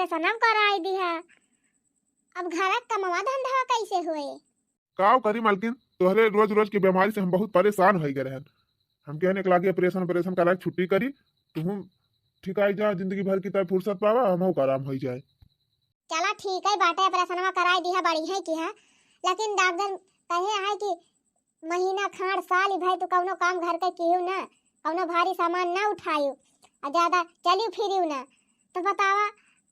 Operation कराई दिया। अब घर कमावा धंधा कैसे हुए? का करी मालकिन, तोहरे रोज रोज की बीमारी से हम बहुत परेशान हो गए रहन। हम कहने के लागे ऑपरेशन ऑपरेशन करा के छुट्टी करी, तुम ठीक आई जा, जिंदगी भर की तरह फुर्सत पावा, हम का आराम हो जाए। चला ठीक है बाटे ऑपरेशन कराई दिया बड़ी है की है, लेकिन डॉक्टर कहे है कि महीना खाड़ साल भाई तू कौनो काम घर के कियो ना, कौनो भारी सामान ना उठायो और ज्यादा चलियो फिरियो ना, तो बतावा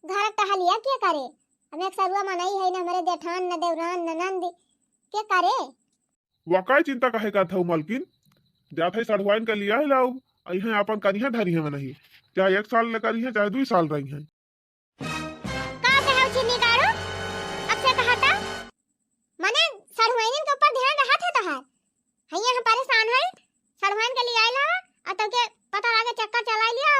घर टहलिया क्या करे? हम एक सरुआ मनई है ना, हमारे जेठान न देवरान ननंद क्या करे? वाकई चिंता काहे का था मालकिन, जात है सड़वाइन के लिया लाऊ, अइहे अपन कनिया धरी है नहीं, चाहे 1 साल ले करी है चाहे 2 साल रही है। का कहे चिन्नी गाड़ो अब से कहता मने सड़वाइन के ऊपर ध्यान रहा था तहार हैया हम परेशान है सड़वाइन के लिए आइला आ तो के पता लागे चक्कर चला लिया।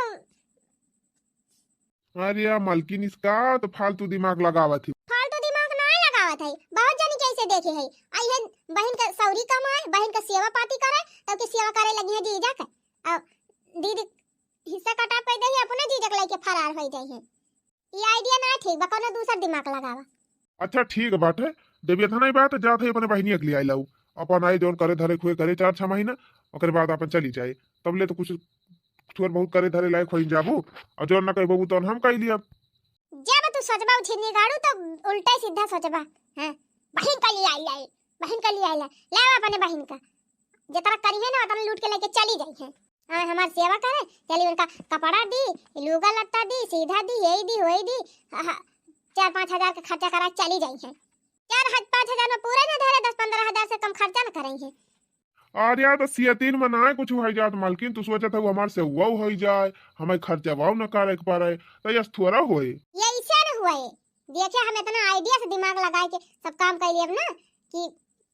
अरे मालकिन इसका तो फालतू दिमाग लगावत थी। फालतू दिमाग ना लगावत है, बहुत जनी कैसे देखे है आई है बहन का सौरी कमाए, बहन का सेवा पाती करे, तब के सेवा करे लगी है जीजा के और दीदी हिस्सा काटा पे दे अपने जीजा के लेके फरार हो जाई है। ये आईडिया ना ठीक बा, कोनो दूसरा दिमाग लगावा। अच्छा ठीक बाटे, देविया था नहीं बात, जात है अपने बहनिया के लिए आई लाऊ, अपन आई जोन करे धरे खुए करे 4-6 महीना, ओकर बाद अपन चली जाए, तब ले तो कुछ थोड़ा बहुत करे धरे लायक हो जाबू, और जोन ना कही बबू तो हम कह लिया। जब तू सोचबा छिन्नी गाड़ू तो उल्टा सीधा सोचबा। हां बहन का लिए आई लाई, बहन का लिए आई लाई, ले अपने बहन का जितना करी है ना उतना लूट के लेके चली जाई है। हां हमार सेवा करे, चली उनका कपड़ा दी, लुगा लत्ता दी, सीधा दी, यही दी होई दी, 4-5 हजार का खर्चा करा चली जाई है। 4-5 हजार में पूरा ना धरे, 10-15 हजार से कम खर्चा न करें है। और यार तो सियतीन मनाए कुछ हो जात मालकिन, तू सोचा था हमार से वो हो जाए, हमें खर्चा वाव न करे के पारे, तो यस थोड़ा होए ये ऐसे न हुआ है। देखिए हम इतना आइडिया से दिमाग लगाए के सब काम कर लिए अब ना कि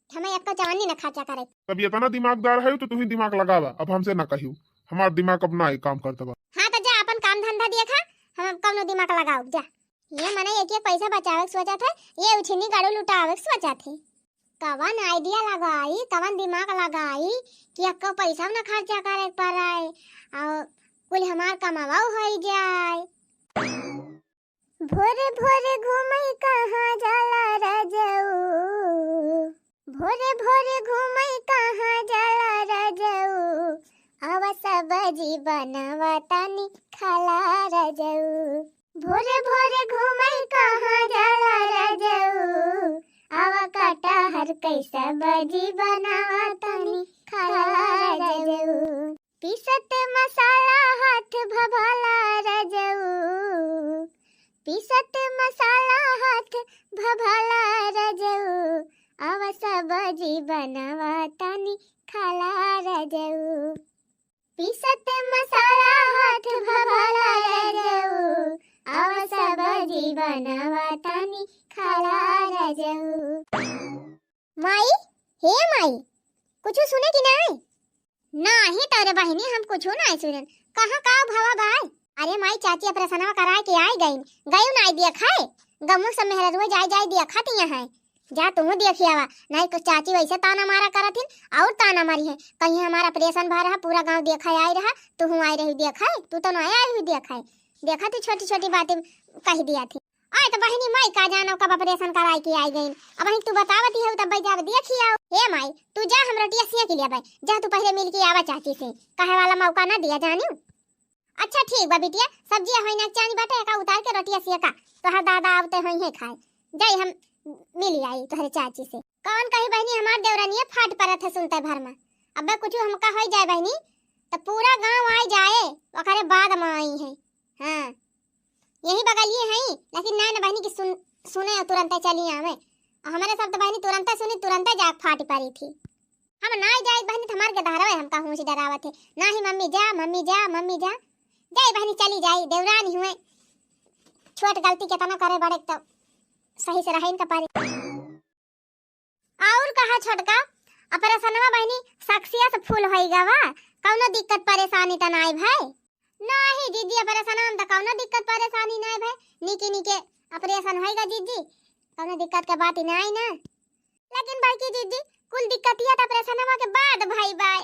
हमें एक चवन्नी न खर्चा करे। तब ये इतना दिमागदार है तो तू ही दिमाग लगावा, अब हमसे ना कहियो, हमार दिमाग अपना ही काम करता बा। हां तो जा अपन काम धंधा देखा, हम कौनो दिमाग लगाओ जा। ये मने एक पैसा बचावे सोचा था, ये उछनी गाड़ू लुटावे सोचा थे। कवन आइडिया लगाई, कवन दिमाग लगाई कि अक्का पैसा न खर्चा करे पड़ाए और कुल हमार कमावाओ हो जाए। भोरे भोरे घूमई कहाँ जाला रजऊ, भोरे भोरे घूमई कहाँ जाला रजऊ, आवा सब्जी बनवतानी खाला रजऊ। भोरे भोरे घूमई कहाँ जाला रजऊ, आवा कटहर कैसा सब्जी बनवतानी खाला रजऊ। पीसत मसाला हाथ भभला रजऊ, पीसत मसाला हाथ भभला रजऊ, आवा सब्जी बनवतानी खाला रजऊ। पीसत मसाला हाथ भभला रजऊ, आवा सब्जी बनवतानी खाला रजऊ। माई हे माई कुछ सुने कि नहीं? नहीं तारे बहनी हम कुछ नहीं सुनन, कहां का भवा भाई? अरे माई चाची ऑपरेशन कराए के आई गई, गई ना दिया खाए, गमू सब मेहरा रोज जाई जाई दिया खाती है, जा तुम देखियावा, नहीं कुछ चाची वैसे ताना मारा करथिन और ताना मारी है, कहीं हमारा ऑपरेशन भा रहा पूरा गांव देखा आई रहा, तू हूं आई रही देखा, तू तो नहीं आई हुई देखा, देखा तू छोटी छोटी बातें कह दिया थी। आय तो बहनी माई का जानो कब ऑपरेशन कराई के आई गई, अब तू बतावती है तब जा देखिया। हे माई तू जा हम रोटिया सिया के लिए जा, तू पहले मिल के आवा चाची से, कहे वाला मौका ना दिया जानी। अच्छा ठीक बा बिटिया, सब्जी होई ना चानी बाटे का उतार के रोटिया सिया का, तोहर दादा आवते होई है खाए, जाई हम मिल आई तोहरे चाची से। कौन कही बहनी हमार देवरानिया फाट परत है सुनते भर में, अब कुछ हमका होई जाए बहनी तो पूरा गांव आई जाए, ओकरे बाद में आई है। हां यही बगलिए हैं, लेकिन ना बहनी की सुने तुरंत चली आवे, हमारे सब तो बहनी तुरंत सुनी तुरंत जाग फाट पड़ी थी। हम ना जाए बहनी हमार के धरवे हमका हूं से डरावत है, ना ही मम्मी जा मम्मी जा मम्मी जा, जाए बहनी चली जाई, देवरानी हुए छोट गलती के तना करे बड़े तो सही से रहे इनका पारी। और कहा छोटका ऑपरेशनवा बहनी शख्सियत फुल होई गवा, कौनो दिक्कत परेशानी त नाई भाई? नहीं जीजी ऑपरेशन हम त कौनो दिक्कत परेशानी नहीं भाई, निके निके ऑपरेशन होएगा जीजी, कौनो दिक्कत के बात ही नहीं ना। लेकिन भाई की जीजी कुल दिक्कतिया त ऑपरेशनवा के बाद भाई बाय।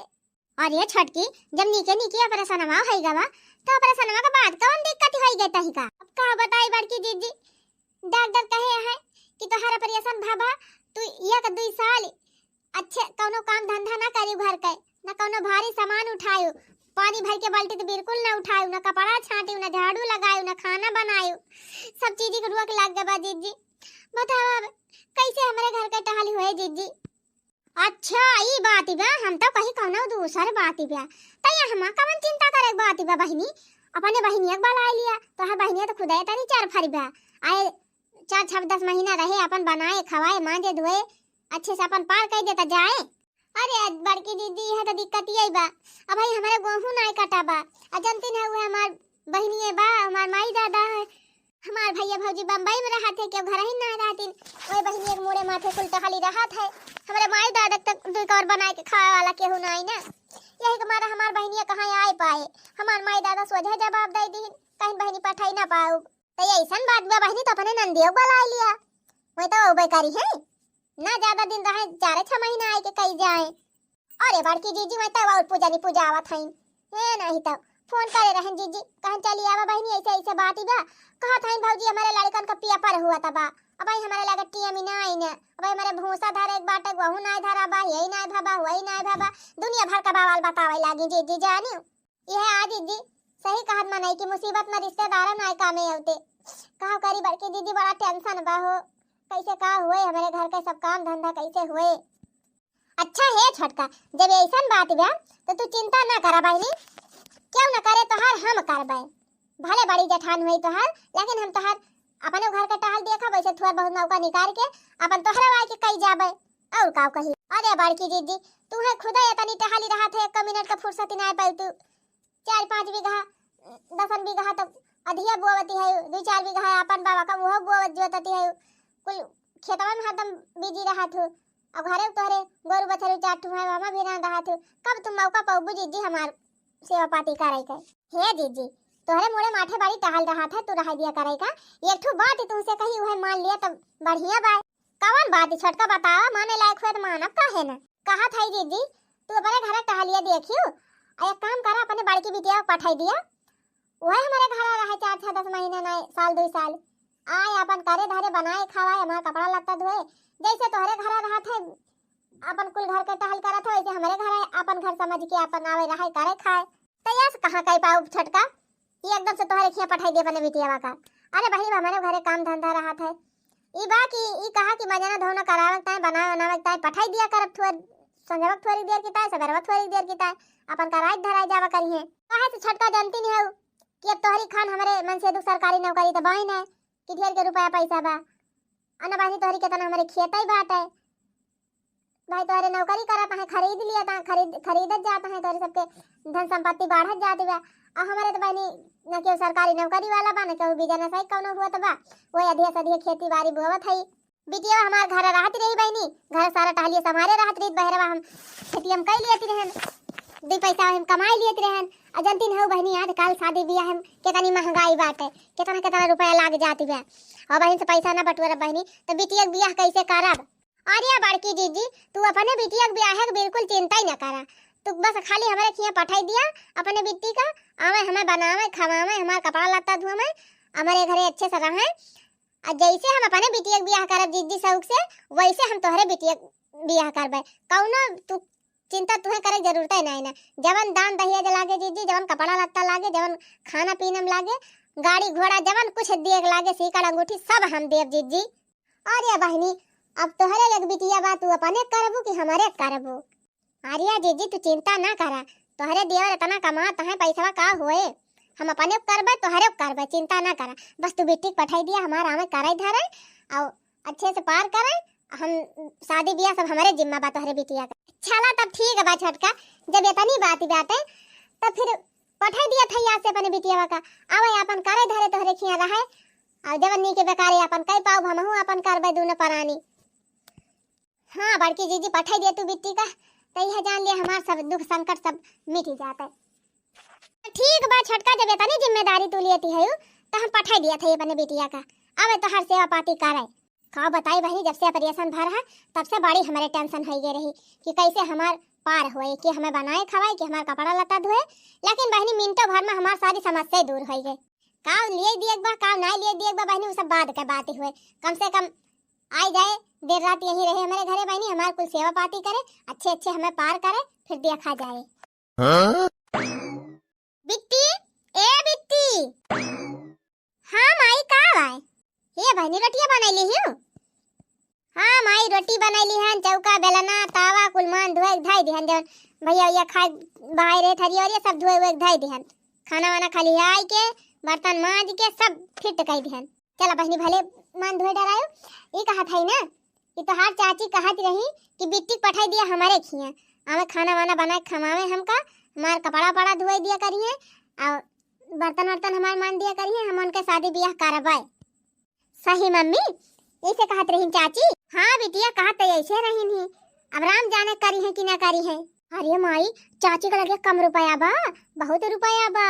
और ये छटकी जब निके निके ऑपरेशनवा होएगा बा तो ऑपरेशनवा के बाद कौन दिक्कत होई गई तही का? अब का बताई बड़की जीजी, डॉक्टर कहे है कि तोहर ऑपरेशन भाभा तू 1-2 साल अच्छे कौनो काम धंधा ना करी घर के, ना कौनो भारी सामान उठायो, पानी भर के बाल्टी तो बिल्कुल ना उठायो, ना कपड़ा छाटियो, ना झाड़ू लगायो, ना खाना बनायो, सब चीज के रुक लग गबा जीजी। बताओ अब कैसे हमारे घर के टहली हुए जीजी? अच्छा ई बात बा, हम तो कहीं कौनो दूसर बात बा, तैया हम कवन चिंता करे बात बा बहिनी, अपने बहिनी एक बार आ लिया तो हर बहिनी तो खुदा तनी 4 फरबा आए 4-10 महीना रहे अपन बनाए खवाए मांजे धोए अच्छे से अपन पार कर देता जाए। अरे बड़की दीदी है तो दिक्कत यही बा, अब भाई हमारे गेहूं नहीं कटा बा, अजंती है वो हमार बहिनी बा, हमार माई दादा है, हमार भैया भौजी बम्बई में रहा थे, क्यों घर ही ना रहती, वही बहिनी एक मोड़े माथे कुल टहली रहा था, हमारे माई दादा तक 2 और बनाए के खाए वाला केहू नहीं ना, यही के मारा हमार बहिनी कहाँ आए पाए, हमार माई दादा सोझा जवाब दे दी कहीं बहिनी पठाई ना पाऊ, तो ऐसा बात बा बहिनी तो अपने नंदियों बुला लिया, वही तो बेकारी है ना, ज्यादा दिन रहे 4-6 महीना आए के कहीं जाए। अरे बड़की जीजी मैं तो और पूजा नहीं पूजा आवत हई है नहीं तो फोन करे रहन जीजी कहां चली आवा बहिनी ऐसे ऐसे बात ही बा, कहा था भौजी हमारे लड़कन का पिया पर हुआ था बा, अब हमारे लगा टिया में नहीं ना, अब हमारे भूसा धरे एक बाटक वहु नहीं धरा बा, यही नहीं भाबा वही नहीं भाबा, दुनिया भर का बवाल बतावे लागी जीजी जानियो। यह आ जीजी सही कहत माने कि मुसीबत में रिश्तेदार नहीं कामे होते, कहा करी बड़की जीजी बड़ा टेंशन बा हो, कैसे का हुए हमारे घर के सब काम धंधा कैसे हुए। अच्छा है छोटका, जब ऐसा बात बा तो तू चिंता ना करा बहिनी, क्यों ना करे तो हर हम करबे, भले बड़ी जठान हुई तो हर, लेकिन हम तो हर अपने घर का टहल देखा वैसे थोड़ा बहुत नौका निकाल के अपन तोहरा वाई के कई जाबे और का कही। अरे बड़की दीदी तू है खुदा इतनी टहली रहा थे, 1 मिनट का फुर्सत ना पाई, तू 4-5 बीघा 10 बीघा तक अधिया बोवती है, 2-4 बीघा अपन बाबा का वो बोवत जोतती है, कुल खेतवा में हरदम बिजी रहा थू, अब घरे तोहरे गोरु बछरू 4 ठू है वहां भी ना रहा थू, कब तुम मौका पाऊ जीजी हमार सेवा पाती करे के। हे जीजी तोहरे मोड़े माथे बाड़ी टहल रहा था, तू रह दिया करे का, एक ठू बात तुमसे कही वह मान लिया तब बढ़िया बा, कौन बात छोटका बतावा, माने लायक हुए तो मानब काहे ना, कहा था जीजी तू अपने घर टहलिया देखियो, एक काम करा अपने बड़की बिटिया को पठाई दिया, वह हमारे घर रहे 4-10 महीना नहीं साल 2 साल आए अपन करे धरे बनाए खवाए हमारा कपड़ा लत्ता धोए, जैसे तोहरे घर रहा थे अपन कुल घर के टहल करत हो, वैसे हमारे घर अपन घर समझ के अपन आवे रहे करे खाए, तो यस कहां कई पाऊ छटका ये एकदम से तोहरे खिया पठाई दे अपने बिटिया का। अरे भाई हमारे घरे काम धंधा रहा था, ई बा की ई कहा कि मजाना धोना करावत ताए बनावे बनावे ताए पठाई दिया करत थोर संजवक थोड़ी देर की ताए सबरवा थोड़ी देर की ताए अपन कराई धराई जावा करिए, काहे से छटका जानती नहीं हो कि अब तोहरी खान हमारे मन से दु सरकारी नौकरी तो बाई ना कि ढेर के रुपया पैसा बा, अन बानी तोहरी के तना हमारे खेत ही बाट है, भाई तोहरे नौकरी करत है खरीद लिया ता खरीदत जाता है, तोहरे सबके धन संपत्ति बढ़त जाती बा, और हमारे तो बहनी न केहू सरकारी नौकरी वाला बा न केहू बिजनेस है कौनो हुआ तो बा, वही अधिया खेती बाड़ी बोवत है, बिटिया हमार घर रहत रही बहनी, घर सारा टहलिए संभारे रहत रही, बहरवा हम खेती हम कई लेती रहन, 2 पैसा हम कमाई लेती रहन, अजंती न हो बहनी आज काल शादी बियाह हम कितनी महंगाई बाटे, कितना रुपया लाग जाती बा, और बहन से पैसा ना बटुरा बहनी तो बिटिया के बियाह कैसे करब। अरे बड़की जीजी तू अपने बिटिया के ब्याह के बिल्कुल चिंता ही न करा, तू बस खाली हमारे खिया पठाई दिया अपने बिट्टी का, आवे हमें बनावे खवावे हमारा कपड़ा लत्ता धोवे हमारे घरे अच्छे से रहे, और जैसे हम अपने बिटिया के ब्याह करब जीजी शौक से वैसे हम तोहरे बिटिया ब्याह करबे, कौनो तू चिंता तुहे करे जरूरत ही नहीं ना, जवन दान दहेज लागे जीजी, जवन कपड़ा लत्ता लागे, जवन खाना पीना में लागे, गाड़ी घोड़ा जवन कुछ दिए लागे सीकड़ अंगूठी सब हम देव जीजी। अरे बहनी अब तोहरे लग बिटिया बा तू अपने करबू कि हमारे करबू। आर्या जीजी तू चिंता ना करा, तोहरे देवर इतना कमात है पैसा का होए, हम अपने करबे तोहरे करबे, चिंता ना करा, बस तू बिट्टी पठाई दिया हमारा हमें कराई धरे और अच्छे से पार करे, हम शादी ब्याह सब हमारे जिम्मा बा तोहरे बिटिया का। चला तब ठीक है बा छोटका, जब इतनी बात बाटे तब फिर पठाई दिया था यहाँ से अपने बिटिया का, आवे अपन करे धरे तोहरे खिया रहे, और जब नी के बेकारी अपन कई पाऊ हमहू अपन करबे दोनों परानी। हाँ बड़की जीजी पठाई दिया तू बिट्टी का, तो यह जान लिया हमारा सब दुख संकट सब मिट ही जाता है। ठीक बा छोटका, जब इतनी जिम्मेदारी तू लेती है तो हम पठाई दिया था अपने बिटिया का, अब तो हर सेवा पाती करे। का बताई बहनी, जब से ऑपरेशन भर है तब से बड़ी हमारे टेंशन हो गई रही कि कैसे हमार पार होए, कि हमें बनाए खवाए, कि हमार कपड़ा लता धोए। लेकिन बहनी मिनटों भर में हमार सारी समस्या दूर हो गई। का लिए दिए बा, का ना लिए दिए बा बहनी, वो सब बाद के बात हुए। कम से कम आ जाए, देर रात यहीं रहे हमारे घरे बहनी, हमारे कुल सेवा पाती करे, अच्छे अच्छे हमें पार करे, फिर देखा जाए। बिट्टी, ए बिट्टी। हाँ माई का आए? ये बहनी रोटियां बनैली हूँ। हाँ माई रोटी बनैली हन, चौका बेलना तावा कुल मान धोए धाई दिहन, जवन भैया ये खाए बाहर रे थरी और ये सब धोए हुए धाई दिहन। खाना वाना खाली आई के बर्तन मांज के सब फिट कई दिहन। चला बहनी भले मान धोए डरायो। ये कहा था ना कि तोहार चाची कहत रही कि बिट्टी पठाई दिया हमारे खिया, हमें खाना वाना बना के खमावे हमका, हमार कपड़ा पड़ा धोए दिया करिए और बर्तन वर्तन हमार मान दिया करिए, हम उनके शादी ब्याह करवाए। सही मम्मी, ऐसे कहत रही चाची। हाँ बिटिया कहत ऐसे रही नहीं, अब राम जाने करी है कि ना करी है। अरे माई चाची का लगे कम रुपया बा, बहुत रुपया बा,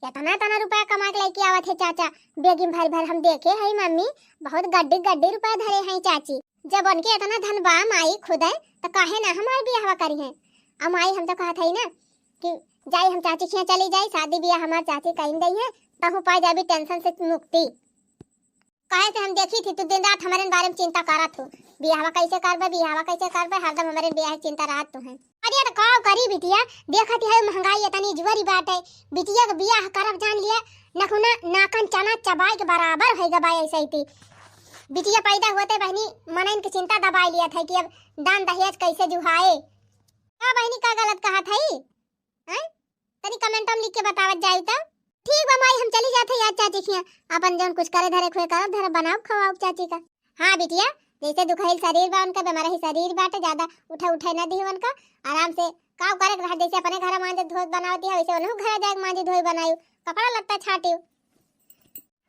इतना तना रुपया कमा के लेके आवत है चाचा। बेगिम भर भर हम देखे है मम्मी, बहुत गड्डी गड्डी रुपया धरे हैं चाची। जब उनके इतना धन बा माई खुद है तो काहे ना हमारे ब्याह करी है। अब माई हम तो कहत है ना कि जाई हम चाची खिया चली जाई, शादी ब्याह हमार चाची कहीं गई है, तहु पाए जाबी टेंशन से मुक्ति। काहे से हम देखी थी तू दिन रात हमारे बारे में चिंता करत हो, बियाहवा कैसे करबे, बियाहवा कैसे करबे, हरदम हमारे ब्याह चिंता रहत तू है। अरे यार का करी बिटिया, देखत है महंगाई इतनी जुआरी बात है, बिटिया का बियाह करब जान लिया नखुना नाकन चना चबाई के बराबर है गबाई। ऐसे ही बिटिया पैदा होते बहनी मनन की चिंता दबाई लिया था कि अब दान दहेज कैसे जुहाए। का बहनी का गलत कहा था हैं? तनी कमेंट में लिख के बतावत जाई त ठीक बा माई, हम चली जाते याद चाची खिया, अपन जौन कुछ करे धरे खोए करब धरे बनाओ खवाओ चाची का। हाँ बिटिया, जैसे दुखाइल शरीर बा उनका, बीमार ही शरीर बाटे, ज्यादा उठे न दी उनका, आराम से काम करे रह, जैसे अपने घर मांजे धोए बनावती है वैसे उन्हों घर जाके मांजे धोए बनायू, कपड़ा लत्ता छाटियो।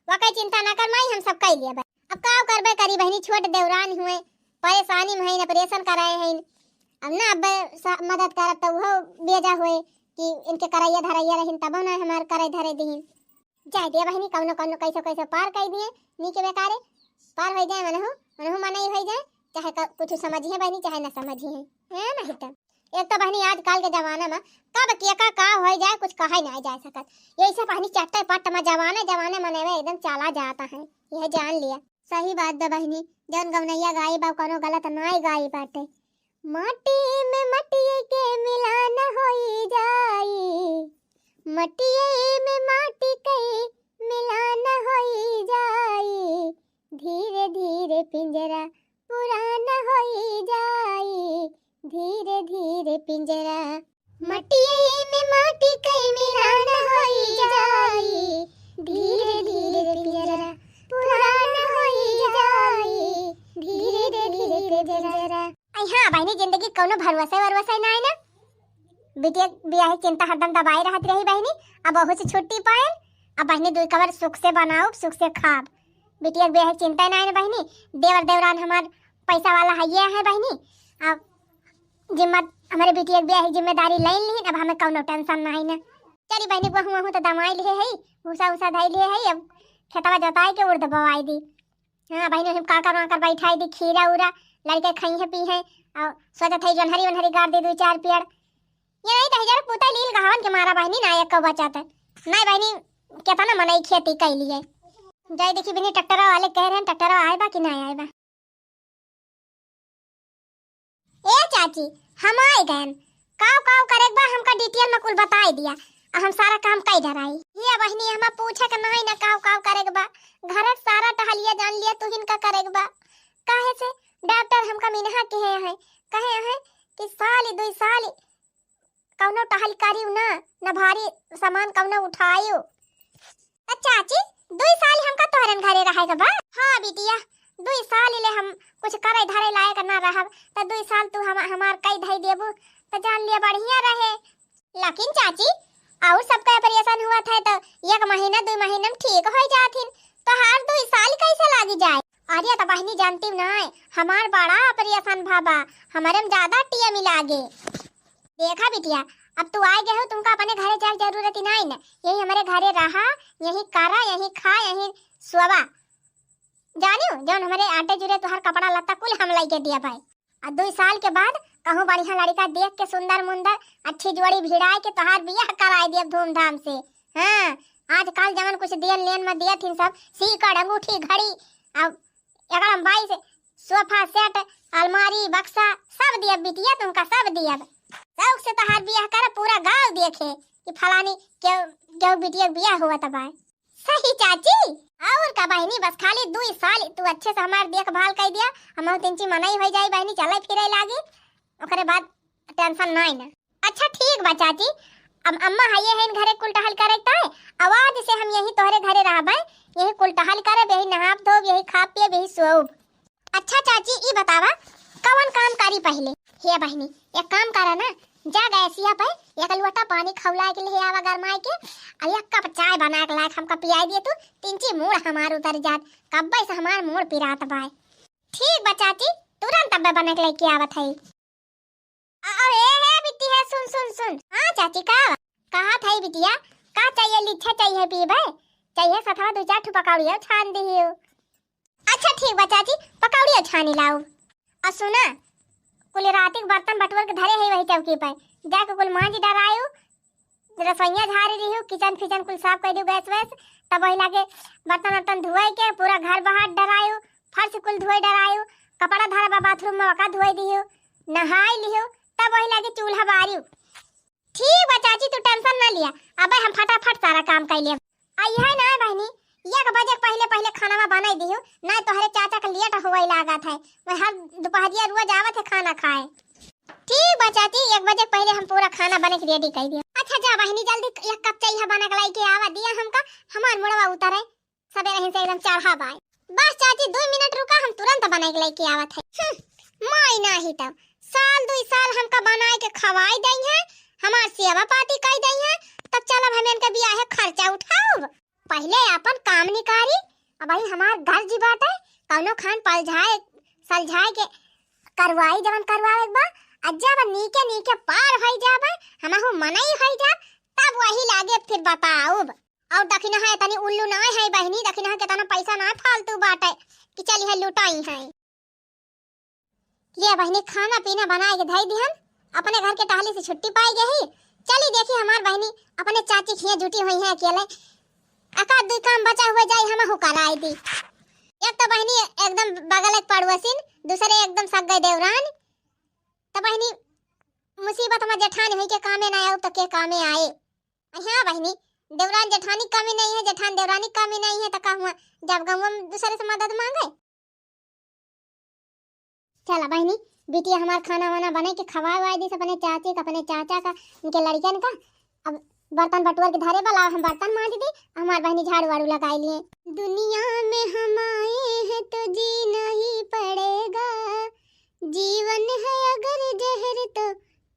वकई चिंता ना कर माई, हम सब कह लिया। अब का करबे करी बहनी, छोट देवरान हुए, परेशानी में ऑपरेशन कराए हैं, अब ना अब मदद करब तो वो बेजा हुए कि इनके करैया धरैया रहिन, तब ना हमार करे धरे दिहिन। जाय दिया बहनी, कौनो कौनो कैसे कैसे पार कर दिए, नीके बेकारे पार हो जाए, मनहु मनाई हो जाए, चाहे कुछ समझिए बहनी चाहे ना समझिए है नहीं तो। एक तो बहनी आजकल के जमाना में कब किया का हो जाए कुछ कहा नहीं जा सकत, यही सब बहनी चट्टे पट्ट में जवाने मनेवे एकदम चला जाता है, यह जान लिया। सही बात बा बहनी, जौन गवनैया गाई बा कोनो गलत नाई गाई बाटे। माटी में मटिए के मिलान होई जाई, मटिए में माटी के मिलान होई जाई, धीरे धीरे पिंजरा पुराना होई जाई, धीरे धीरे पिंजरा मटिए में माटी के मिलान होई जाई, धीरे धीरे पिंजरा पुराना होई जाई, धीरे धीरे पिंजरा। हाँ बहनी जिंदगी कोनो भरोसे वरवसे ना है ना, बिटिया ब्याह चिंता हरदम दबाई रहत रही बहनी, अब बहुत से छुट्टी पाए, अब बहनी दुई कवर सुख से बनाओ सुख से खाब, बिटिया ब्याह चिंता ना है ना बहनी। देवर देवरान हमार पैसा वाला है है बहनी, अब जिम्मा हमारे बिटिया ब्याह जिम्मेदारी ले ली, अब हमें कोनो टेंशन ना है ना। चली बहनी बहु तो दमाई लिए है, भूसा उसा धाई लिए है, अब खेतवा जोताई के उर्द बवाई दी। हाँ बहनी हम का कर बैठाई दी, खीरा उरा लड़के खाई है पी है, और सोचत है जनहरी वनहरी गाड़ दे दो चार पेड़, ये नहीं तो हजार पुता लील गहवन के मारा बहनी नायक को बचाता नहीं बहनी, कहता ना मनई खेती कैली है। जाई देखी बहनी ट्रैक्टर वाले कह रहे हैं ट्रैक्टर आए बा कि नहीं आए बा। ए चाची हम आए गए, काव काव करे बा हमका डिटेल में कुल बताई दिया, हम सारा काम कई धराई। ये बहनी हम पूछे के नहीं ना काव काव करे बा, घर सारा टहलिया जान लिया तू हिनका करे बा, काहे से डॉक्टर हमका मिनहा कहे है कि साल 2 साल कौनो टहल करियो ना, न भारी सामान कौनो उठाइयो। चाची 2 साल हमका तोहरन घरे रहेगा बा। हाँ बिटिया 2 साल ले हम कुछ करे धरे लायक ना रहब, त 2 साल तू हमार कई धई देबू त जान लिया बढ़िया रहे। लेकिन चाची और सबका ऑपरेशन हुआ था तो 1 महीना 2 महीना में ठीक हो जाथिन, तो हर 2 साल कैसे लागी जाए। अरे तो बहनी जानती ना हमार बड़ा ऑपरेशन भाबा, हमारे में ज्यादा टीएम लागे। देखा बिटिया अब तू आ गए हो, तुमका अपने घरे जाए जरूरत ही नहीं ना, यही हमारे घरे रहा, यही करा, यही खा, यही सोवा, जानियो जौन हमारे आटे जुरे तुहार कपड़ा लत्ता कुल हम लाई के दिया भाई। और 2 साल के बाद कहूँ बढ़िया लड़का देख के सुंदर मुंदर अच्छी जोड़ी भिड़ाए के तुहार बियाह कराए दिया धूमधाम से। हाँ आजकल जमन कुछ दियन लेन में दिया थी सब सीकड़ अंगूठी घड़ी अब एकदम भाई से सोफा सेट अलमारी बक्सा सब दिया बिटिया तुमका सब दिया। शौक से तुहार बियाह कर पूरा गांव देखे कि फलानी क्यों बिटिया बियाह हुआ था भाई। सही चाची और का बहनी बस खाली 2 साल तू अच्छे से हमार देखभाल कर दिया हम तिनची मनाई हो जाई बहनी चले फिरे लागे ओकरे बाद टेंशन नहीं ना। अच्छा ठीक बा चाची अब अम्मा हाये है घरे कुल टहल करे ताए आवाज से हम यही तोहरे घरे रहबे यही कुल टहल करे यही नहाब धोब यही खा पिए यही सोब। अच्छा चाची ई बतावा कौन काम करी पहले। हे बहनी एक काम करा ना जा गैसिया पे एक लोटा पानी खौला के लिए आवा गरमाए के और एक कप चाय बना के लायक हमका पियाई दिए तू तिनची मूड हमार उतर जात कब्बे से हमार मूड पिरात भाई। ठीक बा चाची तुरंत तब्बे बना के लेके आवत है। अरे हे बिटी है सुन सुन सुन। हां चाची कहा था बिटिया का चाहिए लिच्छा चाहिए पीबे चाहिए सथवा 2-4 ठु पकौड़िया छान दियो। अच्छा ठीक बा चाची पकौड़िया छानी लाओ। और सुना कुल रात के बर्तन बटवर के धरे है वही चौकी पे जाके कुल मांज डरायो रसोईया झाड़ी रही किचन फिचन कुल साफ कर दियो गैस वैस तब वही लागे बर्तन वर्तन धुआई के पूरा घर बाहर डरायो फर्श कुल धुआई डरायो कपड़ा धरा बाथरूम में वका धुआई दियो नहाई लियो तब वही लागे चूल्हा बारियो। ठीक बा चाची तू टेंशन ना लिया अबे हम फटाफट सारा काम कर लिया। आई है ना बहनी 1 बजे पहले खाना में बनाई दियो ना तोहरे चाचा का लेट होई लागत है मैं हर दोपहरिया रोज आवत है खाना खाए। ठीक बा चाची 1 बजे पहले हम पूरा खाना बने के रेडी कर दियो। अच्छा जा बहनी जल्दी 1 कप चाय बना के लाई के आवा दिया हमका हमार मुड़वा उतरे सबे रही से एकदम चढ़ा बाय। बस चाची 2 मिनट रुका हम तुरंत बना के लाई के आवत है। माई नाही तब साल 2 साल हमका बनाए के खवाई दई है हमार सेवा पाती कर दई है तब चलब हम इनका बियाह खर्चा उठाओ पहले अपन काम निकारी अब भाई हमार घर जी बात है कौनो खान पल जाए सल जाए के करवाई जवन करवावे बा अजब नीके नीके पार होई जाबे हमहु मनई होई जा तब वही लागे फिर बताओ। और दखिना है तनी उल्लू ना है बहनी दखिना है के तना पैसा ना फालतू बाटे कि चली है लुटाई है। ये बहनी खाना पीना बनाए के धई दिहन अपने घर के टहली से छुट्टी पाई गई चली देखी हमार बहनी अपने चाची खिया जुटी हुई है अकेले एकाध 2 काम बचा हुआ जाए हम हो कराई दी। एक तो बहनी एकदम बगल एक पड़ोसिन दूसरे एकदम सग गए देवरान तो बहनी मुसीबत में जेठानी हुई के कामे ना आए तो के कामे आए। हां बहनी देवरान जेठानी कामे नहीं है जेठान देवरानी कामे नहीं है तो का हुआ जब गांव में दूसरे से मदद मांगे। चला बहनी बिटिया हमार खाना वाना बने के खवाए दी अपने चाची का अपने चाचा का उनके लड़कियन का अब बर्तन बटुआ के धरे वाला हम बर्तन मांज दी हमार बहनी झाड़ू वाड़ू लगाई लिए। दुनिया में हम आए हैं तो जीना ही पड़ेगा जीवन है अगर जहर तो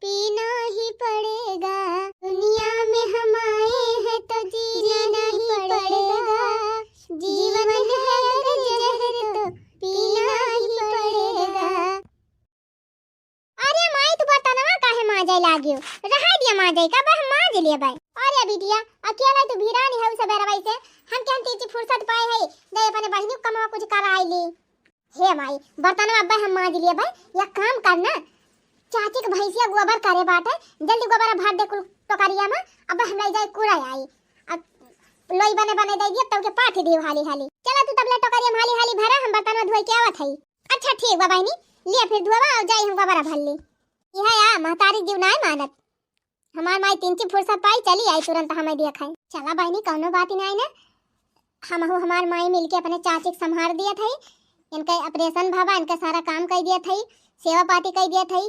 पीना ही पड़ेगा। दुनिया में हम आए हैं तो जीना ही पड़ेगा जीवन है अगर जहर तो पीना ही पड़ेगा। अरे माई तू बर्तनवा काहे मांजे लागियो रहा दिया मांजे का बह मांज लिए भाई। अरे बिटिया अकेला तू भिरानी है सब रवाई से हम केन तीची फुर्सत पाए है दे अपने बहनी कमा कुछ कराई ली। हे माई बर्तनवा अब्बा हम मांज लिए भाई या काम करना चाची के भैंसिया गोबर करे बाटे जल्दी गोबर भर दे कुल टोकरिया में अब हम ले जाए कूड़ा आई अब लोई बने दे दिए तब के पाठी दी हाली हाली चला तू तबले टोकरिया में हाली हाली भरा हम बर्तनवा धोई के आवत है। अच्छा ठीक बा बहनी लिया फिर धोवा और जाई हम गोबर भर ली। यह या महतारी जीव ना मानत हमार माई 3 फुर्सत पाई चली आई तुरंत हमें दिया खाई। चला बहनी कौनो बात नहीं ना हम हमार माई मिलके अपने चाची के संभाल दिया था इनका ऑपरेशन भाबा इनका सारा काम कर दिया था सेवा पाती कर दिया था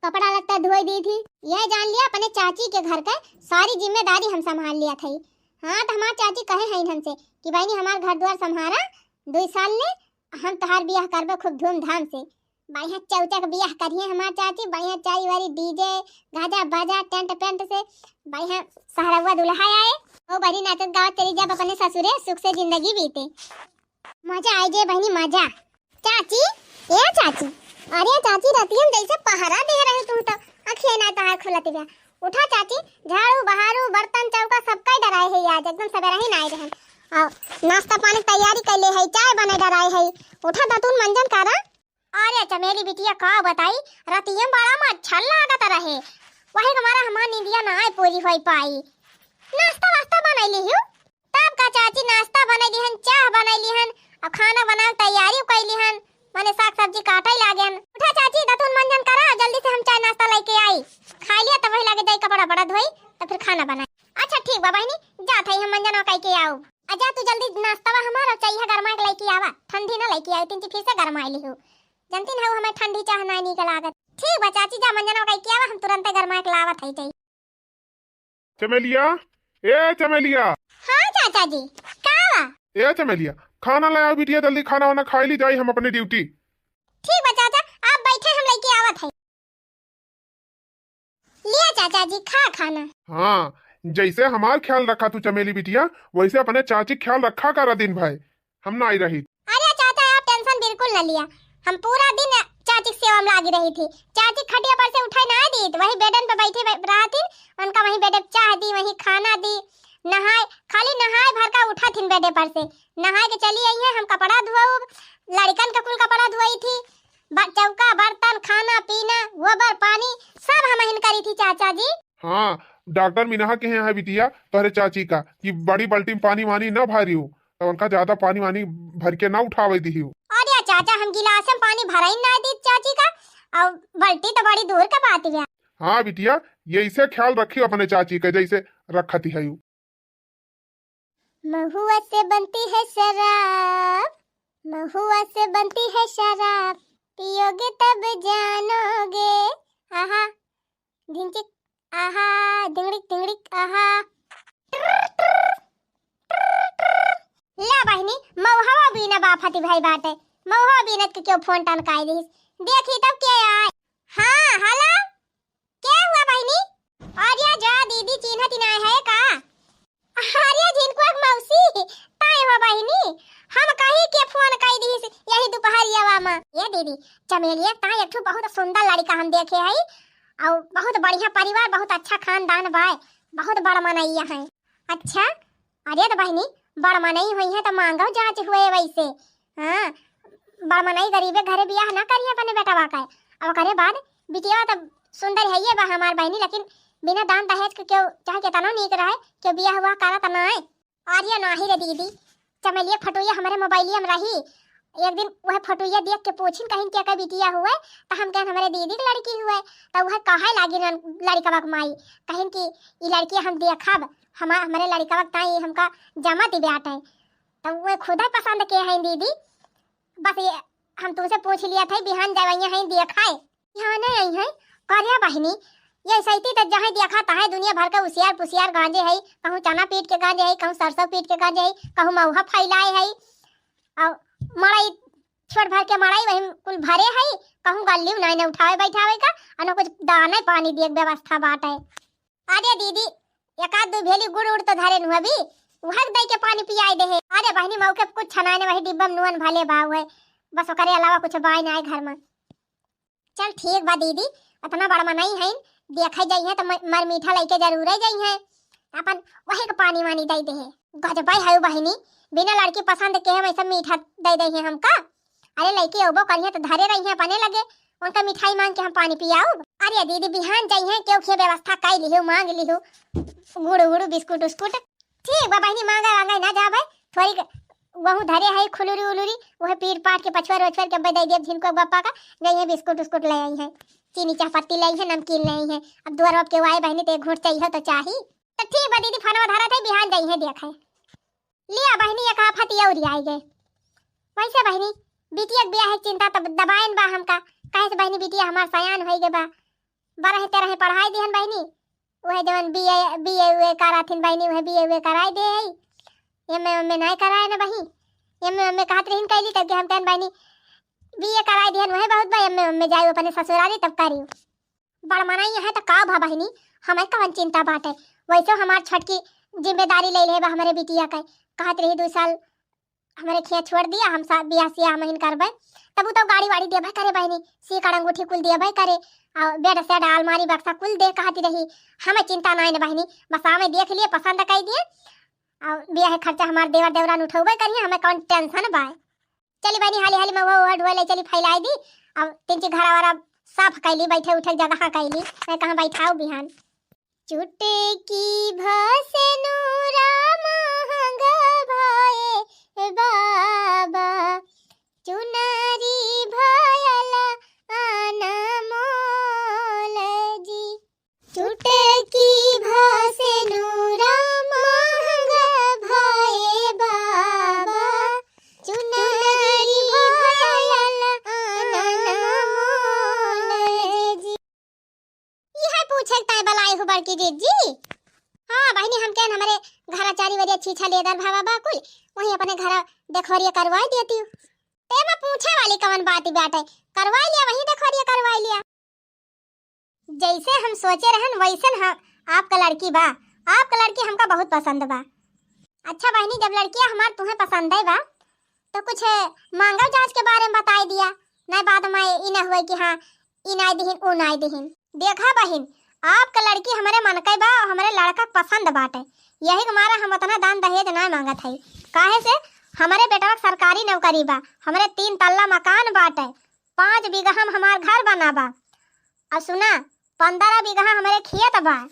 कपड़ा लत्ता धोई दी थी यह जान लिया अपने चाची के घर का सारी जिम्मेदारी हम संभाल लिया था। हाँ तो हमार चाची कहे हैं हमसे कि बहनी हमार घर द्वार संभाला 2 साल ले हम तोहार बियाह करबे खूब धूमधाम से बढ़िया चौचा का बियाह करिए हमार चाची बढ़िया चाय वाली डीजे गाजा बाजा टेंट पेंट से बढ़िया सहरवा दुल्हा आए ओ बड़ी नाचत गावत चली जब अपने ससुरे सुख से जिंदगी बीते मजा आई जे बहनी मजा। चाची ए चाची अरे चाची रतियन जैसे पहरा दे रहे तू तो आंखें ना तहार खुलत बा उठा चाची झाड़ू बहारू बर्तन चौका सब का डराए है आज एकदम सवेरा ही ना आए रहन नाश्ता पानी तैयारी कर ले है, चाय बने डराए है। उठा दतुन मंजन करा। अरे चमेली बिटिया का बताई, रतिया बड़ा मच्छर लागत रहे, वही हमारा हमार नींदिया ना आए पूरी होई पाई। नाश्ता वास्ता बनाई लिहु, तब का चाची नाश्ता बनाई लिहन, चाय बनाई लिहन, और खाना बना तैयारी कर लिहन, माने साग सब्जी काटे लागन। उठा चाची दतुन मंजन करा, जल्दी से हम चाय नाश्ता लेके आई। खा लिया तब वही लागे जाई कपड़ा बड़ा धोई, तो फिर खाना बनाई। अच्छा ठीक बा बहनी, जात है हम मंजन कह के आओ। आजा तू जल्दी नाश्ता हमारा चाहिए गरमा के लेके आवा, ठंडी ना लेके आई, तीन फिर से गरमाई लिहु। जानती है हमें ठंडी चाह नहीं निकल लागत। ठीक बा चाची, जा मंजना कह के आवा, हम तुरंत गरमा के लावत है जाई। चमेलिया, ए चमेलिया। हां चाचा जी, का बा? ए चमेलिया, खाना ले आओ बिटिया, जल्दी खाना वाना खा ली जाई, हम अपने ड्यूटी। ठीक बा चाचा, आप बैठे, हम लेके आवत है। लिया चाचा जी, खा खाना। हाँ, जैसे हमार ख्याल रखा तू चमेली बिटिया, वैसे अपने चाची ख्याल रखा करा दिन भाई, हम ना आई रही। अरे चाचा आप टेंशन बिल्कुल न लिया, हम पूरा दिन चाची की सेवा में लगी रही थी। चाची खटिया पर से उठाई ना दी, तो वही बेडन पे बैठी रहा थी, उनका वही बेड पे चाय दी, वही खाना दी, नहाए, खाली नहाए भर का उठा थी बेडे पर से, नहाए के चली आई है। हम कपड़ा धोऊ, लड़कन का कुल कपड़ा धोई थी, चौका बर्तन खाना पीना गोबर पानी सब हम हिन करी थी चाचा जी। हाँ, डॉक्टर मीना के हैं बिटिया तोहरे चाची का कि बड़ी बाल्टी में पानी वानी न भरी हो, तो उनका ज्यादा पानी वानी भर के ना उठावे दी हो। अरे चाचा हम गिलास में पानी भरा ही ना दी चाची का, और बाल्टी तो बड़ी दूर का बात है। हाँ बिटिया, ये इसे ख्याल रखियो अपने चाची का जैसे रखती है। महुआ से बनती है शराब, महुआ से बनती है शराब, पियोगे तब जानोगे। आहा ढिंचिक, आहा डिंगड़िक डिंगड़िक, आहा। ला बहनी, महुआ बीना बाफती भाई बाटे, महुआ बीनत के क्यों फोन टनकाई दिस, देखी तब क्या आए। हाँ हेलो, क्या हुआ बहनी? आर्या जा दीदी चिन्हत ना है का? आर्या जिनको एक मौसी ताई हो बहनी, हम कहीं के फोन कई दिस यही दोपहरिया में। ये दीदी चमेलिया ताई एक बहुत सुंदर लड़का हम देखे हई, और बहुत बढ़िया परिवार, बहुत अच्छा खानदान बाय, बहुत बड़ मनैया है। अच्छा अरे तो बहनी बड़ मनई हुई है तो मांगो जांच हुए वैसे। हाँ बड़ मनई गरीबे घरे बियाह ना करिए अपने बेटा वाका, अब करे बाद बिटिया तो सुंदर है ये बा हमार बहनी, लेकिन बिना दान दहेज के क्यों चाहे केतनो नीक रहे क्यों बियाह हुआ करा त ना है। और ये नाही रे दीदी, चमेलिया फटोइया हमारे मोबाइलिया में रही, एक दिन वह फटोइया देख के पूछिन कहीं क्या का बिटिया हुए, तो हम कहन हमारे दीदी की लड़की हुए, तो वह कहे लागी लड़का बक माई कहीं कि ये लड़की हम देखब, हमारे लड़का बक ताई हमका जमा दी ब्याट है, तो वो खुद ही पसंद के हैं दीदी। बस ये हम तुमसे पूछ लिया था, बिहान जावैया हैं देखा है यहाँ नहीं आई है करिया बहनी, ये सही तो जहाँ देखा तहाँ दुनिया भर का उसियार पुसियार गांजे है, कहूँ चना पीट के गांजे है, कहूँ सरसों पीट के गांजे है, कहूँ महुआ फैलाए है, और मड़ाई छोड़ भर के मड़ाई वही कुल भरे है, कहूँ गल्ली नहीं न उठावे बैठावे का, और कुछ दाना पानी दिए व्यवस्था बाट है। अरे दीदी एक आध दो भेली गुड़ उड़ तो धरे नु अभी वह दे के पानी पियाई दे है। अरे बहनी मौके कुछ छनाए ने वही डिब्बा में नुअन भले भाव है, बस ओकरे अलावा कुछ बाय ना घर में। चल ठीक बा दीदी, इतना बड़ा मनई है देखे जाई है तो मर मीठा लेके जरूर जाई है, अपन वही का पानी वानी दे दे है। गजबाई है बहनी, बिना लड़की पसंद के हम ऐसा मीठा दे दे है हमका। अरे लड़की ओबो करिए तो धरे रही है अपने लगे, उनका मिठाई मांग के हम पानी पियाऊ। अरे दीदी बिहान जाई है क्यों के व्यवस्था कर लिहु, मांग लिहु गुड़ गुड़ बिस्कुट उस्कुट। ठीक बा बहनी मांगा वांगा ना जाबे, थोड़ी वहु धरे है खुलुरी उलुरी वह पीर पाट के पछुआ रोचवर के दे देब जिनको बापा का गई है, बिस्कुट उस्कुट ले आई है, चीनी चाय पत्ती ले आई है, नमकीन ले आई है। अब दुआर के वाई बहनी तो एक घूट चाहिए तो चाही, तो ठीक बा दीदी फनवा धरा थे बिहान जाई है देखे। लिया बहनी एक फतिया उरी आई गए। वैसे बहनी बिटिया के बियाह चिंता तब दबाइन बा हमका, काहे से बहनी बिटिया हमार सयान होई गे बा, 12-13 पढ़ाई दिहन बहनी, वह जवन बीए कराथिन बहनी, वह बीए कराई दे है, एमए नहीं कराए ना बही, एमए कहत रहिन कैली तब के हम कहन बहनी बीए कराई दिहन वह बहुत बा, एमए जाई अपने ससुराली तब करियो। बड़ मनाई है तो का भा बहनी हमें कवन चिंता बाटे, वैसे हमार छटकी जिम्मेदारी ले ले बा हमारे बिटिया का, कहत रही 2 साल हमारे खिया छोड़ दिया, हम साथ बियाह सिया हम हिन करबे, तब तो गाड़ी वाड़ी देबे करे बहनी, सीकड़ अंगूठी कुल देबे करे, और बेड सेड अलमारी बक्सा कुल दे कहती रही, हमें चिंता नहीं न बहनी, बस हमें देख लिए पसंद कर दिए, और बियाह है खर्चा हमार देवर देवरान उठौबे करिए, हमें कौन टेंशन बा। चली बहनी हाली हाली में वो ढोले चली फैलाई दी। अब तीन ची घरा वारा साफ कैली, बैठे उठे जगह कैली, मैं कहां बैठाऊ बिहान। चुटकी भासे नूरा महंगा भाए बाबा, चुनरी भायला अनमोल जी। चुटकी भासे नूरा महंगा भाए बाबा, चुनरी भायला अनमोल जी। यह पूछे ताय बलाई हो बड़की जी। हाँ बहनी, हम कहन हमारे घर चारी वरिया छीछा लेदर भावा बाकुल वही अपने घर देखोरिया करवाई देती हूँ। ते मैं पूछे वाली कवन बात बाटे, करवाई लिया वही देखोरिया करवाई लिया। जैसे हम सोचे रहन वैसे हम आपका लड़की बा, आपका लड़की हमका बहुत पसंद बा। अच्छा बहनी, जब लड़कियां हमार तुम्हें पसंद है बा तो कुछ मांगल जांच के बारे में बताई दिया, नहीं बाद में ई ना हुए कि हाँ ई नाई दिहिन ऊ नाई दिहिन। देखा बहन, आपका लड़की हमारे मन के बा और हमारे लड़का पसंद बाटे, यही हमारा हम उतना दान दहेज ना मांगत है। काहे से हमारे बेटा सरकारी नौकरी बा, हमारे 3 तल्ला मकान बाटे, 5 बीघा हम हमार घर बना बा, और सुना 15 बीघा हमारे खेत बा,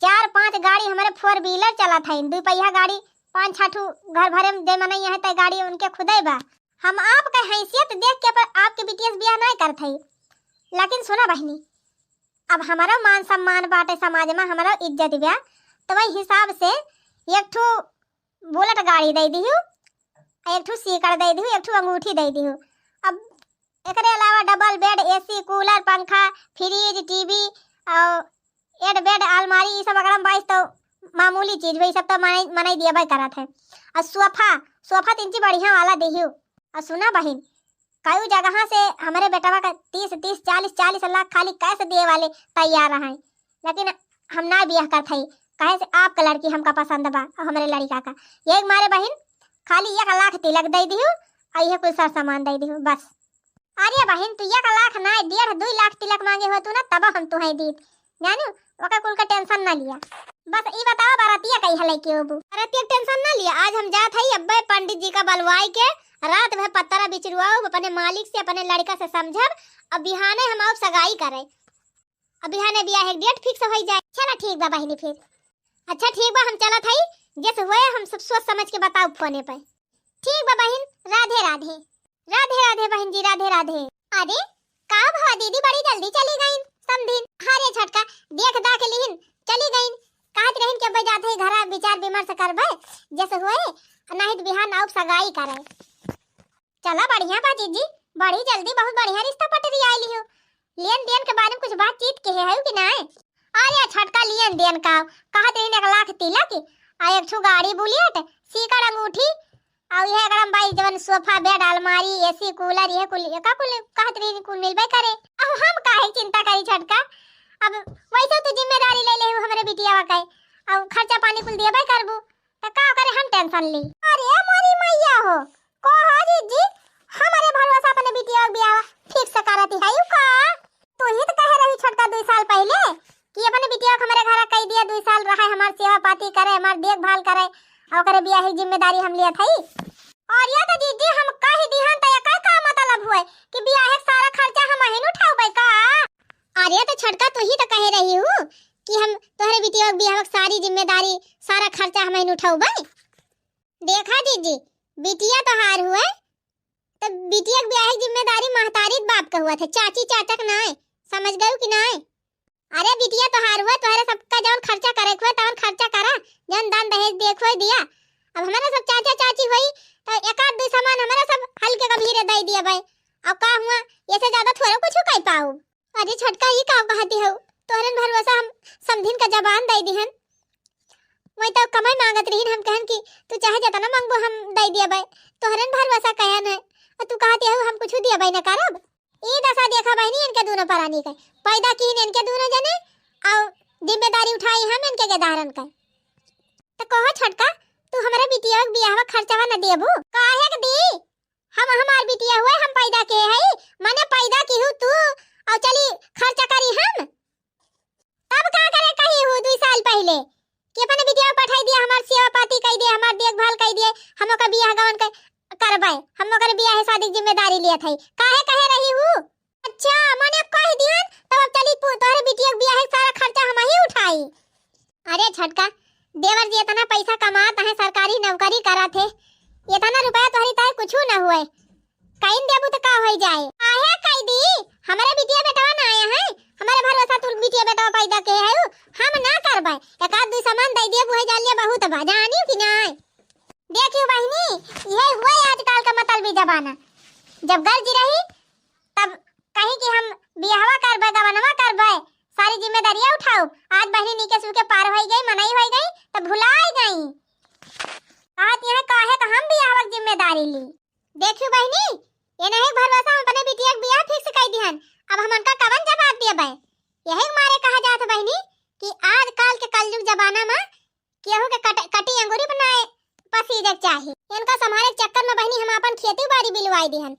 4-5 गाड़ी हमारे 4 व्हीलर चलत है, 2 पहिया गाड़ी 5-6 घर भरे में दे मनई है त गाड़ी उनके खुदे बा। हम आपका हैसियत देख के पर आपके बीटीएस बियाह नहीं करत है। लेकिन सुना बहनी, अब हमारा मान सम्मान बाटे समाज में, हमारा इज्जत बा, तो वही हिसाब से एक ठो बुलेट गाड़ी दे दिहु, एक ठो सीकड़ दे दिहु, एक ठो अंगूठी दे दिहु। अब एकरे अलावा डबल बेड, एसी, कूलर, पंखा, फ्रिज, टीवी और एड बेड, अलमारी, ये सब अगर हम बाईस तो मामूली चीज वही सब तो मनाई दिया भाई करत है। और सोफा 3 बढ़िया वाला दिहु। और सुना बहन, कई जगह से हमारे बेटवा का 30 40 लाख खाली कैसे दिए वाले तैयार हैं, लेकिन हम ना बियाह करत हई। कहे से आपका लड़की हमका पसंद बा और हमारे लड़का का, एक मारे बहन खाली 1 लाख तिलक दे दिहु और यह कुल सर सामान दे दिहु बस। अरे बहन, तू 1 लाख ना 1.5-2 लाख तिलक मांगे हो तू ना, तब हम तुम्हें दी जानू, ओका कुल का टेंशन ना लिया। बस ई बताओ बारातिया कई हले के होबू, बारातिया टेंशन ना लिया। आज हम जात हई अब्बे पंडित जी का बलवाई के, रात भर पत्तरा बिचरुआऊ, अपने मालिक से अपने लड़का से समझब, अब बिहाने हम आप सगाई करे, अब बिहाने बियाह एक डेट फिक्स हो जाए। चला ठीक बा बहनी फिर। अच्छा ठीक बा, हम चलत हई, जैसे हुए हम सब सोच समझ के बताओ फोने पे। ठीक बा बहन, राधे राधे। राधे राधे बहन जी, राधे राधे। अरे का भवा दीदी बड़ी जल्दी चली गईन समधिन। हारे झटका देख दाख लीन चली गईन, कहत रहन के भाई जाते घरा विचार विमर्श करबे, जैसे हुए नहीं तो बिहान आउ सगाई करे। चला बढ़िया बा जीजी, बड़ी जल्दी बहुत बढ़िया रिश्ता पटरी आइली हो। लेन देन के बारे में कुछ बातचीत के है कि नहीं? अरे छटका लेन देन का कहत रहन 1 लाख तिलक आ 1 ठो गाड़ी बुलेट, सीकड़ अंगूठी और यह एकदम भाई जवन सोफा बेड अलमारी एसी कूलर यह कुल का कुल कहत रहन कुल मिलबे करे। अब हम काहे चिंता करी छटका, अब वैसे तो जिम्मेदारी ले ले हमरे बिटिया का और खर्चा पानी कुल देबे करबू, त का करे हम टेंशन ली। अरे मोरी मैया हो को हाजी जी, हमारे भरोसा अपने बिटिया के बियाह फिक्स करती है यू का? तू ही तो कह रही छटका 2 साल पहले कि अपने बिटिया को हमारे घर कह दिया 2 साल रहे, हमार सेवा पाती करे, हमार देखभाल करे और करे बियाह की जिम्मेदारी हम लिया थई। और या तो जीजी हम कह दिहन त का मतलब हुए कि बियाह के सारा खर्चा हम ही उठाऊबे का? अरे तो छटका तू ही तो कह रही हूँ कि हम तोहरे बिटिया के बियाह की सारी जिम्मेदारी सारा खर्चा हम ही उठाऊबे। देखा जीजी, बिटिया तो हार हुए तो बिटिया के ब्याह की जिम्मेदारी महतारी बाप का हुआ था, चाची चाचा का नहीं, समझ गए कि नहीं? अरे बिटिया तो हार हुआ, तोहरे सबका जौन खर्चा करे हुए तौन खर्चा करा, जौन दान दहेज देखो दिया। अब हमारा सब चाचा चाची हुई तो 1-2 सामान हमारा सब हल्के गंभीर दे दिया भाई। अब का हुआ, ये से ज्यादा थोड़ा कुछ कह पाऊ। अरे छटका ही का कहती हो, तोहरन भरोसा हम समधिन का जबान दे दिहन, वही तो कमाई मांगत रही हम कहन कि तू चाहे जितना मांगबो हम दे दिया भाई, तोहरन भरोसा कहन है और तू कहती हो हम कुछ दिया भाई ना करब। ई दशा देखा बहनी इनके दोनों परानी के पैदा की इनके दोनों जने और जिम्मेदारी उठाई हम इनके के धारण के। तो कहो छटका तू हमारे बिटिया के बियाह में खर्चवा न देबू काहे के दी? हम हमार बिटिया हुए, हम पैदा के है, माने पैदा की हूं तू और चली खर्चा करी हम, तब का करे कही हूं 2 साल पहले कि अपने बिटिया को पठाई दिए, हमार सेवा पाती कई दिए, हमार देखभाल कई दिए, हम ओकर बियाह गवन करबाए, हम ओकर बियाह शादी की जिम्मेदारी लिया थई, काहे कहे रही हूँ। अच्छा माने अब कह दिहन तब अब चली तोहरे बिटिया के बियाह सारा खर्चा हम ही उठाई। अरे छटका देवर जी इतना पैसा कमात है, सरकारी नौकरी करत है, इतना रुपया तोहरी ताई कुछ न हुए, कहीं देबू तो का हो जाए। काहे कह दी हमारे बिटिया बेटा ना आया है, हमारे भरोसा तू बिटिया बेटा पैदा के है, हम ना करबाए, एक आध दू सामान दे देबू है जालिए बहुत बजानी कि नहीं। देखियो बहनी ये हुआ आजकल का मतलबी जमाना, जब गर्ज रही तब कहीं कि हम बियाहवा करबे गवनवा करबे सारी जिम्मेदारियां उठाओ, आज बहनी नीके सुके पार हो गई, मनाई हो गई तब भुलाई गई, बात यह काहे का हम बियाहवा की जिम्मेदारी ली। देखियो बहनी ये नहीं भरोसा हम अपने बिटिया के बियाह फिक्स कर दिहन, अब हमन का कवन जवाब देबे। यही मारे कहा जात बहनी कि आजकल के कलयुग जमाना में केहू के कटी अंगूरी बनाए पसीजे चाहिए, इनका संभाले चक्कर में बहनी हम अपन खेती बाड़ी बिलवाई दिहन,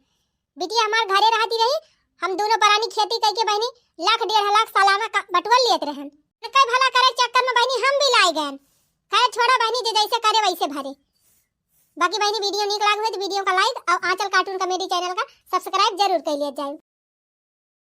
बिटिया हमार घरे रहती रही, हम दोनों परानी खेती करके बहनी लाख 1.5 लाख सालाना बटुअल लेत रहन, कई भला करे चक्कर में बहनी हम भी लाई गए। खैर छोड़ा बहनी जे जैसे करे वैसे भरे। बाकी बहनी वीडियो निक लाग हुए तो वीडियो का लाइक और आंचल कार्टून कॉमेडी चैनल का सब्सक्राइब जरूर कर लिया जाए।